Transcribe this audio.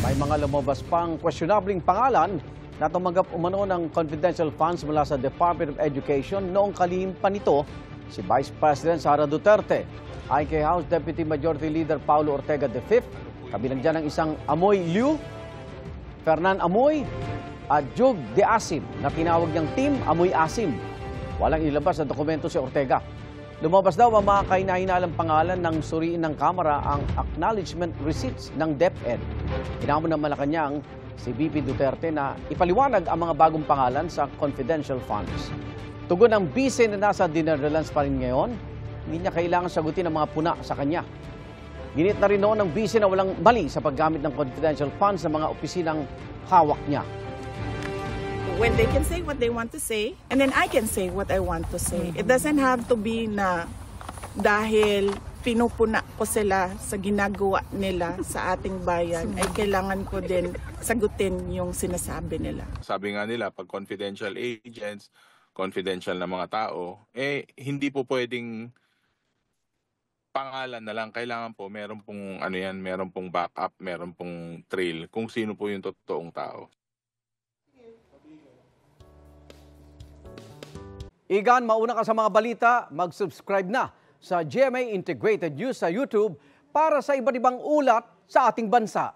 May mga lumabas pang questionabling pangalan na tumanggap umano ng confidential funds mula sa Department of Education noong kalihim pa nito si Vice President Sara Duterte. Ayon kay House Deputy Majority Leader Paulo Ortega V, kabilang dyan ang isang Amoy Liu, Fernan Amoy at Jug de Asim na tinawag niyang Team Amoy Asim. Walang ilabas na dokumento si Ortega. Lumabas daw ang mga kahinahinalang pangalan ng suriin ng Kamara ang acknowledgement receipts ng DepEd. Hinamon ng Malacanang si VP Duterte na ipaliwanag ang mga bagong pangalan sa confidential funds. Tugon ng bise na nasa Netherlands pa rin ngayon, hindi niya kailangan sagutin ang mga puna sa kanya. Ginit na rin noon ng bise na walang mali sa paggamit ng confidential funds ng mga opisinang hawak niya. When they can say what they want to say, and then I can say what I want to say. It doesn't have to be na dahil pinupuna ko sila sa ginagawa nila sa ating bayan, ay kailangan ko din sagutin yung sinasabi nila. Sabi nga nila, pag confidential agents, confidential na mga tao, hindi po pwedeng pangalan na lang. Kailangan po, meron pong, meron pong backup, meron pong trail, kung sino po yung totoong tao. Igan, mauna ka sa mga balita, mag-subscribe na sa GMA Integrated News sa YouTube para sa iba't ibang ulat sa ating bansa.